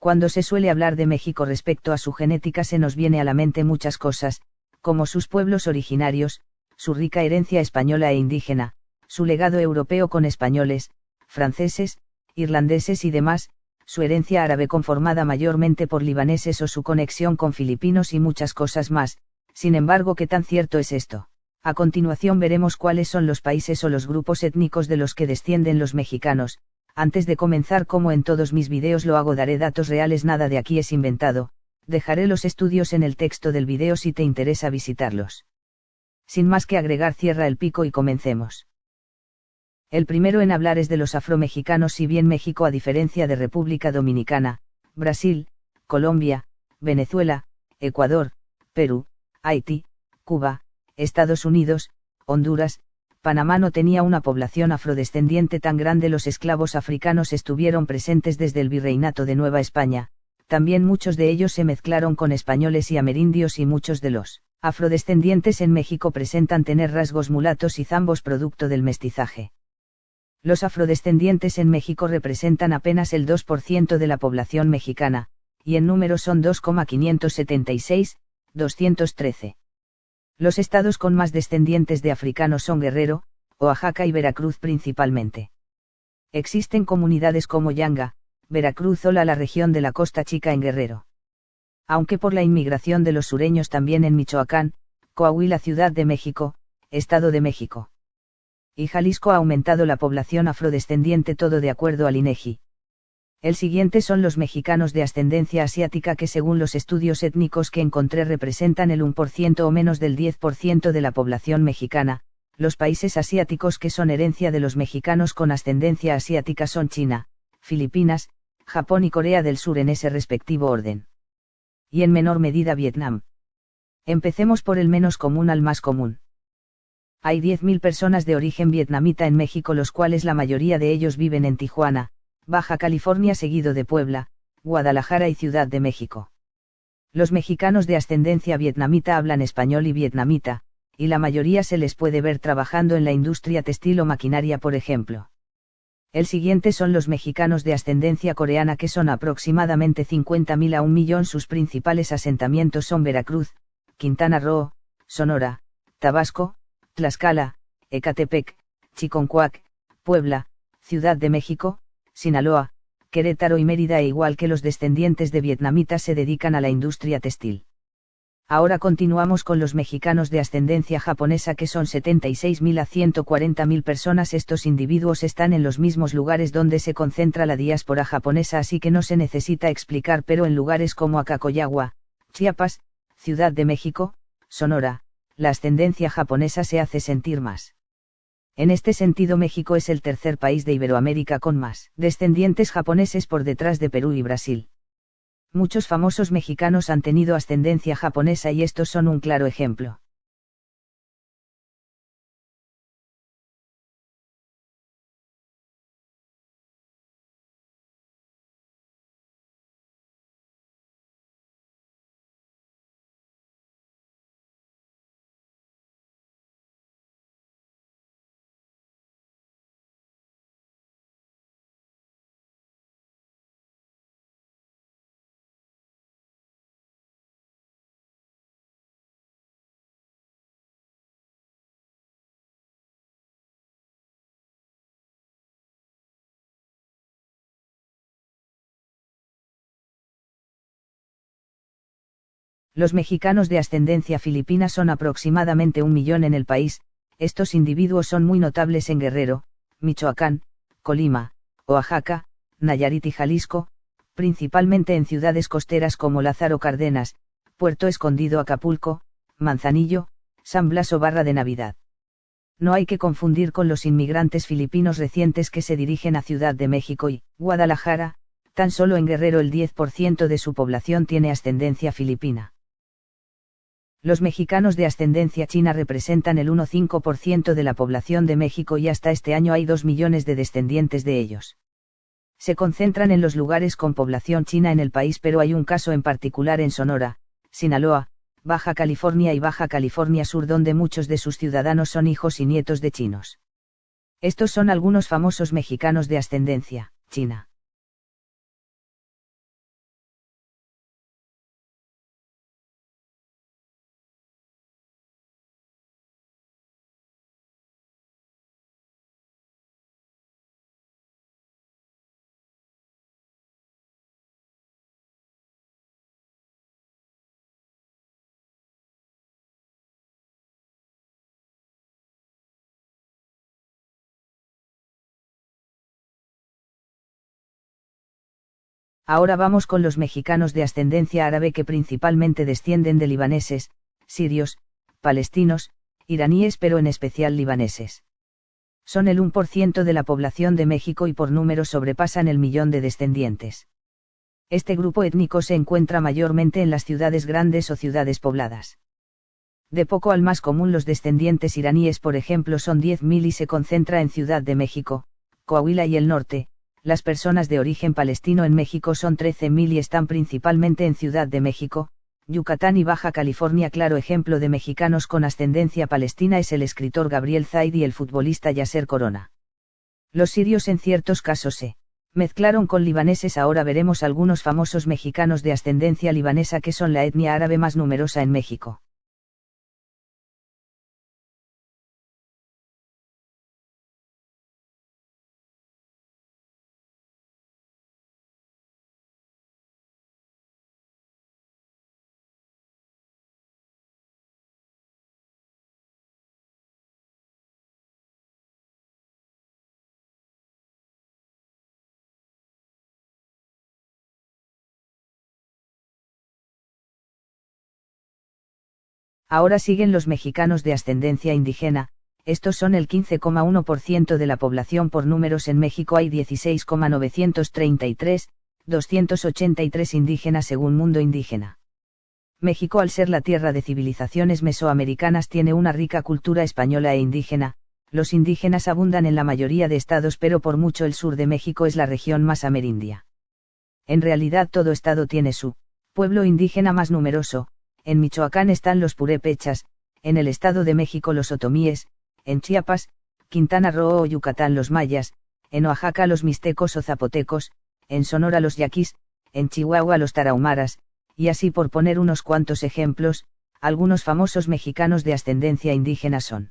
Cuando se suele hablar de México respecto a su genética se nos viene a la mente muchas cosas, como sus pueblos originarios, su rica herencia española e indígena, su legado europeo con españoles, franceses, irlandeses y demás, su herencia árabe conformada mayormente por libaneses o su conexión con filipinos y muchas cosas más. Sin embargo, ¿qué tan cierto es esto? A continuación veremos cuáles son los países o los grupos étnicos de los que descienden los mexicanos. Antes de comenzar, como en todos mis videos lo hago, daré datos reales, nada de aquí es inventado. Dejaré los estudios en el texto del video si te interesa visitarlos. Sin más que agregar, cierra el pico y comencemos. El primero en hablar es de los afromexicanos. Si bien México, a diferencia de República Dominicana, Brasil, Colombia, Venezuela, Ecuador, Perú, Haití, Cuba, Estados Unidos, Honduras, Panamá, no tenía una población afrodescendiente tan grande, los esclavos africanos estuvieron presentes desde el virreinato de Nueva España, también muchos de ellos se mezclaron con españoles y amerindios, y muchos de los afrodescendientes en México presentan tener rasgos mulatos y zambos producto del mestizaje. Los afrodescendientes en México representan apenas el 2% de la población mexicana, y en número son 2,576,213. Los estados con más descendientes de africanos son Guerrero, Oaxaca y Veracruz principalmente. Existen comunidades como Yanga, Veracruz o la región de la Costa Chica en Guerrero. Aunque por la inmigración de los sureños también en Michoacán, Coahuila, Ciudad de México, Estado de México y Jalisco ha aumentado la población afrodescendiente, todo de acuerdo al INEGI. El siguiente son los mexicanos de ascendencia asiática, que según los estudios étnicos que encontré representan el 1% o menos del 10% de la población mexicana. Los países asiáticos que son herencia de los mexicanos con ascendencia asiática son China, Filipinas, Japón y Corea del Sur en ese respectivo orden. Y en menor medida Vietnam. Empecemos por el menos común al más común. Hay 10.000 personas de origen vietnamita en México, los cuales la mayoría de ellos viven en Tijuana, Baja California, seguido de Puebla, Guadalajara y Ciudad de México. Los mexicanos de ascendencia vietnamita hablan español y vietnamita, y la mayoría se les puede ver trabajando en la industria textil o maquinaria, por ejemplo. El siguiente son los mexicanos de ascendencia coreana, que son aproximadamente 50.000 a 1.000.000. Sus principales asentamientos son Veracruz, Quintana Roo, Sonora, Tabasco, Tlaxcala, Ecatepec, Chiconcuac, Puebla, Ciudad de México, Sinaloa, Querétaro y Mérida, e igual que los descendientes de vietnamitas se dedican a la industria textil. Ahora continuamos con los mexicanos de ascendencia japonesa, que son 76.000 a 140.000 personas. Estos individuos están en los mismos lugares donde se concentra la diáspora japonesa, así que no se necesita explicar, pero en lugares como Acacoyagua, Chiapas, Ciudad de México, Sonora, la ascendencia japonesa se hace sentir más. En este sentido, México es el tercer país de Iberoamérica con más descendientes japoneses, por detrás de Perú y Brasil. Muchos famosos mexicanos han tenido ascendencia japonesa y estos son un claro ejemplo. Los mexicanos de ascendencia filipina son aproximadamente 1.000.000 en el país. Estos individuos son muy notables en Guerrero, Michoacán, Colima, Oaxaca, Nayarit y Jalisco, principalmente en ciudades costeras como Lázaro Cárdenas, Puerto Escondido, Acapulco, Manzanillo, San Blas o Barra de Navidad. No hay que confundir con los inmigrantes filipinos recientes que se dirigen a Ciudad de México y Guadalajara. Tan solo en Guerrero el 10% de su población tiene ascendencia filipina. Los mexicanos de ascendencia china representan el 1,5% de la población de México y hasta este año hay 2 millones de descendientes de ellos. Se concentran en los lugares con población china en el país, pero hay un caso en particular en Sonora, Sinaloa, Baja California y Baja California Sur, donde muchos de sus ciudadanos son hijos y nietos de chinos. Estos son algunos famosos mexicanos de ascendencia china. Ahora vamos con los mexicanos de ascendencia árabe que principalmente descienden de libaneses, sirios, palestinos, iraníes pero en especial libaneses. Son el 1% de la población de México y por número sobrepasan el millón de descendientes. Este grupo étnico se encuentra mayormente en las ciudades grandes o ciudades pobladas. De poco al más común los descendientes iraníes por ejemplo son 10.000 y se concentra en Ciudad de México, Coahuila y el norte. Las personas de origen palestino en México son 13.000 y están principalmente en Ciudad de México, Yucatán y Baja California. Claro ejemplo de mexicanos con ascendencia palestina es el escritor Gabriel Zaid y el futbolista Yasser Corona. Los sirios en ciertos casos se mezclaron con libaneses. Ahora veremos algunos famosos mexicanos de ascendencia libanesa que son la etnia árabe más numerosa en México. Ahora siguen los mexicanos de ascendencia indígena. Estos son el 15,1% de la población. Por números en México hay 16,933, 283 indígenas según Mundo Indígena. México, al ser la tierra de civilizaciones mesoamericanas, tiene una rica cultura española e indígena. Los indígenas abundan en la mayoría de estados, pero por mucho el sur de México es la región más amerindia. En realidad todo estado tiene su pueblo indígena más numeroso. En Michoacán están los purépechas, en el Estado de México los otomíes, en Chiapas, Quintana Roo o Yucatán los mayas, en Oaxaca los mixtecos o zapotecos, en Sonora los yaquis, en Chihuahua los tarahumaras, y así por poner unos cuantos ejemplos. Algunos famosos mexicanos de ascendencia indígena son: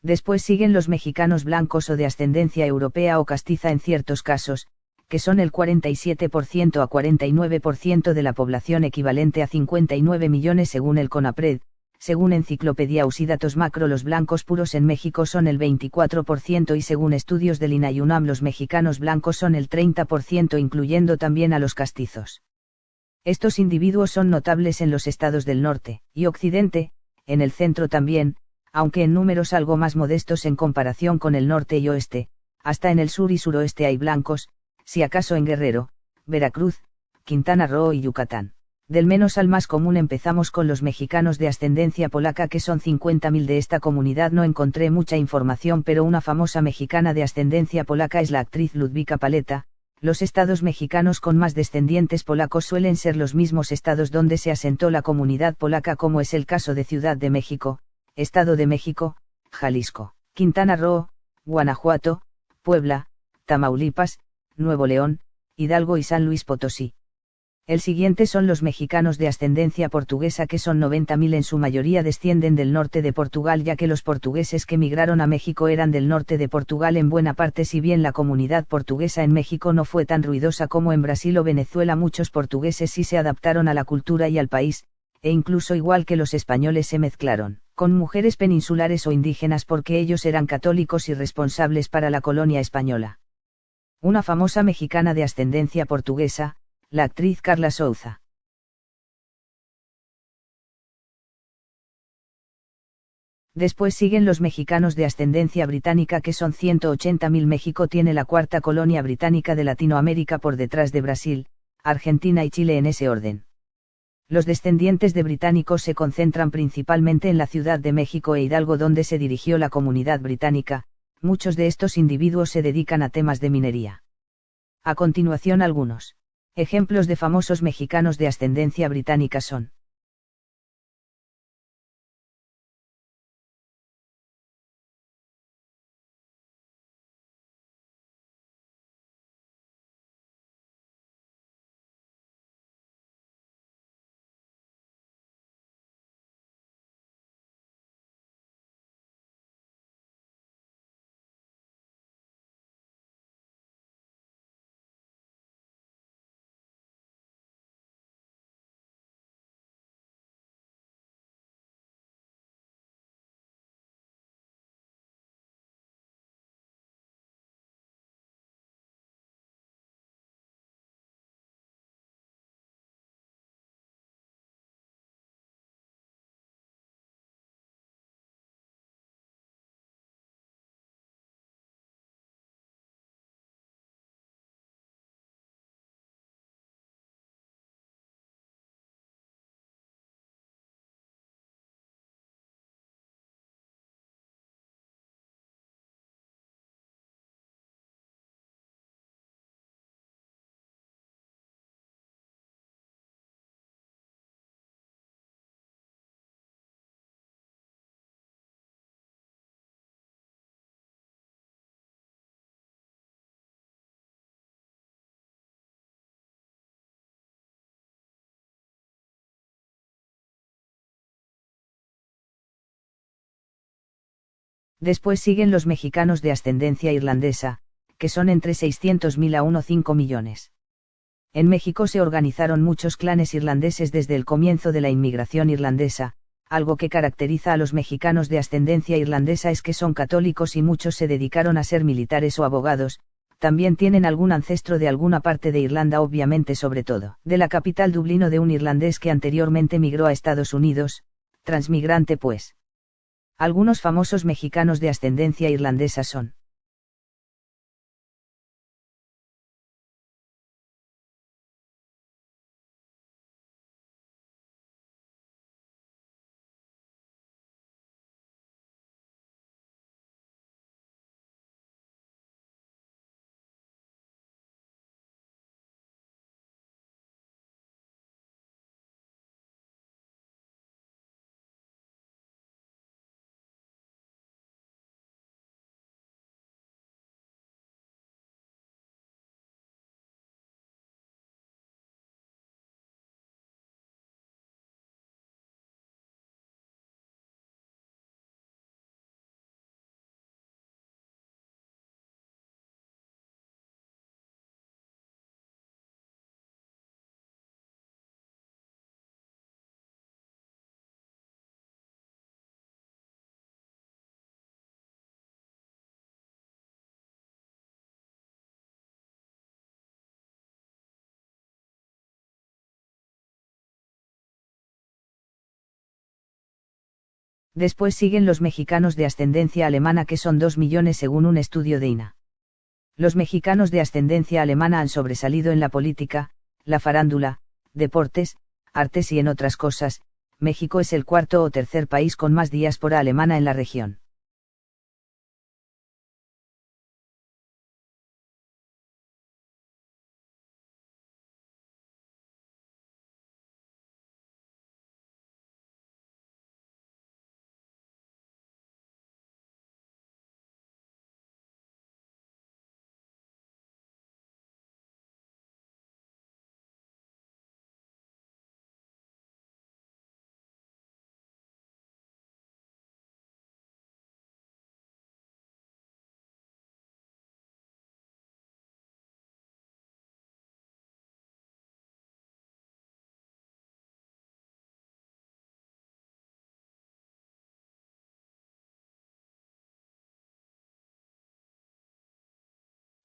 después siguen los mexicanos blancos o de ascendencia europea o castiza en ciertos casos, que son el 47% a 49% de la población, equivalente a 59 millones según el CONAPRED. Según Enciclopedia Usidatos Macro, los blancos puros en México son el 24% y según estudios del INAI-UNAM los mexicanos blancos son el 30%, incluyendo también a los castizos. Estos individuos son notables en los estados del norte y occidente, en el centro también, aunque en números algo más modestos en comparación con el norte y oeste. Hasta en el sur y suroeste hay blancos, si acaso en Guerrero, Veracruz, Quintana Roo y Yucatán. Del menos al más común empezamos con los mexicanos de ascendencia polaca, que son 50.000. De esta comunidad no encontré mucha información, pero una famosa mexicana de ascendencia polaca es la actriz Ludwika Paleta. Los estados mexicanos con más descendientes polacos suelen ser los mismos estados donde se asentó la comunidad polaca, como es el caso de Ciudad de México, Estado de México, Jalisco, Quintana Roo, Guanajuato, Puebla, Tamaulipas, Nuevo León, Hidalgo y San Luis Potosí. El siguiente son los mexicanos de ascendencia portuguesa, que son 90.000. En su mayoría descienden del norte de Portugal, ya que los portugueses que migraron a México eran del norte de Portugal en buena parte. Si bien la comunidad portuguesa en México no fue tan ruidosa como en Brasil o Venezuela, muchos portugueses sí se adaptaron a la cultura y al país, e incluso igual que los españoles se mezclaron con mujeres peninsulares o indígenas porque ellos eran católicos y responsables para la colonia española. Una famosa mexicana de ascendencia portuguesa, la actriz Carla Souza. Después siguen los mexicanos de ascendencia británica que son 180.000. México tiene la cuarta colonia británica de Latinoamérica por detrás de Brasil, Argentina y Chile en ese orden. Los descendientes de británicos se concentran principalmente en la Ciudad de México e Hidalgo donde se dirigió la comunidad británica, muchos de estos individuos se dedican a temas de minería. A continuación algunos ejemplos de famosos mexicanos de ascendencia británica son. Después siguen los mexicanos de ascendencia irlandesa, que son entre 600.000 a 1,5 millones. En México se organizaron muchos clanes irlandeses desde el comienzo de la inmigración irlandesa. Algo que caracteriza a los mexicanos de ascendencia irlandesa es que son católicos y muchos se dedicaron a ser militares o abogados, también tienen algún ancestro de alguna parte de Irlanda, obviamente sobre todo de la capital Dublín o de un irlandés que anteriormente migró a Estados Unidos, transmigrante pues. Algunos famosos mexicanos de ascendencia irlandesa son. Después siguen los mexicanos de ascendencia alemana que son 2 millones según un estudio de INA. Los mexicanos de ascendencia alemana han sobresalido en la política, la farándula, deportes, artes y en otras cosas. México es el cuarto o tercer país con más diáspora alemana en la región.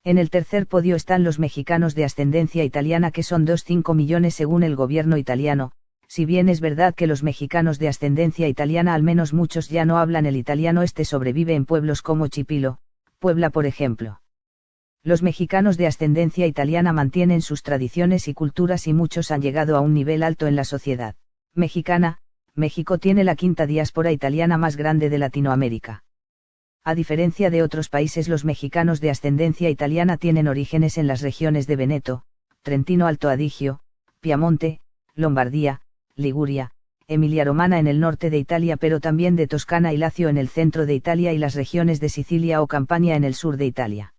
En el tercer podio están los mexicanos de ascendencia italiana que son 2,5 millones según el gobierno italiano, Si bien es verdad que los mexicanos de ascendencia italiana, al menos muchos, ya no hablan el italiano, este sobrevive en pueblos como Chipilo, Puebla por ejemplo. Los mexicanos de ascendencia italiana mantienen sus tradiciones y culturas y muchos han llegado a un nivel alto en la sociedad mexicana. México tiene la quinta diáspora italiana más grande de Latinoamérica. A diferencia de otros países, los mexicanos de ascendencia italiana tienen orígenes en las regiones de Veneto, Trentino Alto Adigio, Piamonte, Lombardía, Liguria, Emilia-Romagna en el norte de Italia, pero también de Toscana y Lacio en el centro de Italia y las regiones de Sicilia o Campania en el sur de Italia.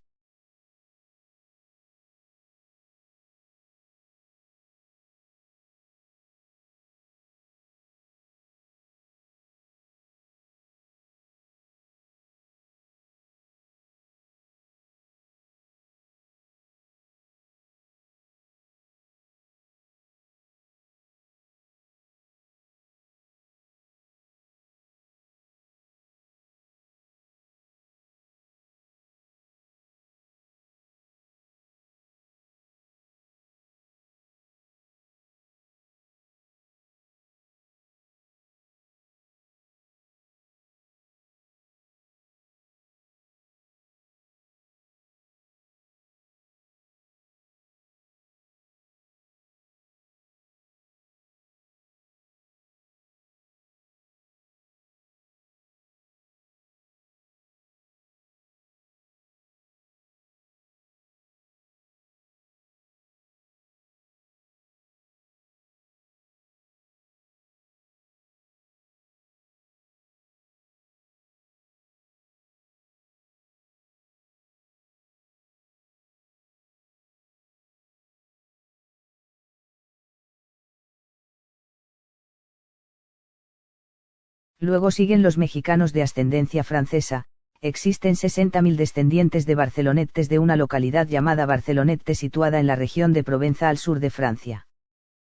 Luego siguen los mexicanos de ascendencia francesa. Existen 60.000 descendientes de barcelonettes de una localidad llamada Barcelonette situada en la región de Provenza al sur de Francia.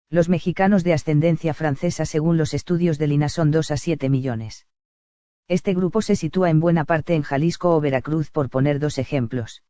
Los mexicanos de ascendencia francesa, según los estudios del INA, son 2 a 7 millones. Este grupo se sitúa en buena parte en Jalisco o Veracruz, por poner dos ejemplos.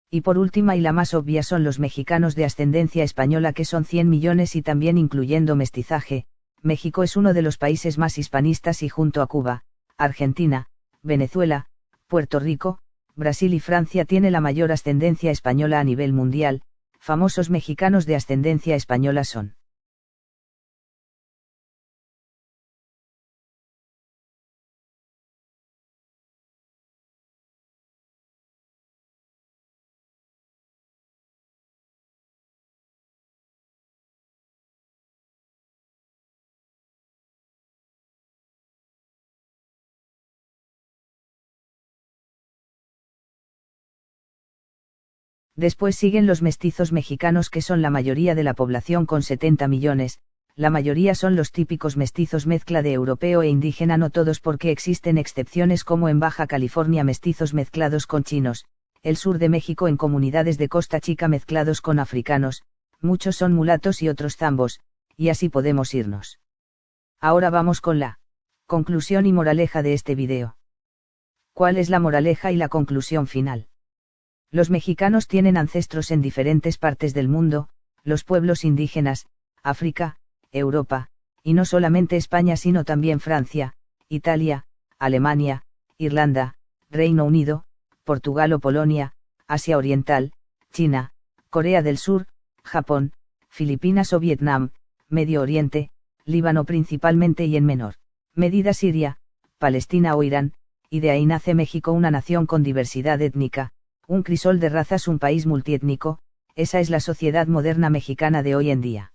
Y por última y la más obvia son los mexicanos de ascendencia española, que son 100 millones y también incluyendo mestizaje. México es uno de los países más hispanistas y junto a Cuba, Argentina, Venezuela, Puerto Rico, Brasil y Francia tiene la mayor ascendencia española a nivel mundial. Famosos mexicanos de ascendencia española son: Después siguen los mestizos mexicanos, que son la mayoría de la población con 70 millones, la mayoría son los típicos mestizos mezcla de europeo e indígena, no todos porque existen excepciones como en Baja California mestizos mezclados con chinos, el sur de México en comunidades de Costa Chica mezclados con africanos, muchos son mulatos y otros zambos, y así podemos irnos. Ahora vamos con la conclusión y moraleja de este video. ¿Cuál es la moraleja y la conclusión final? Los mexicanos tienen ancestros en diferentes partes del mundo, los pueblos indígenas, África, Europa, y no solamente España sino también Francia, Italia, Alemania, Irlanda, Reino Unido, Portugal o Polonia, Asia Oriental, China, Corea del Sur, Japón, Filipinas o Vietnam, Medio Oriente, Líbano principalmente y en menor medida Siria, Palestina o Irán, y de ahí nace México, una nación con diversidad étnica, un crisol de razas, un país multiétnico. Esa es la sociedad moderna mexicana de hoy en día.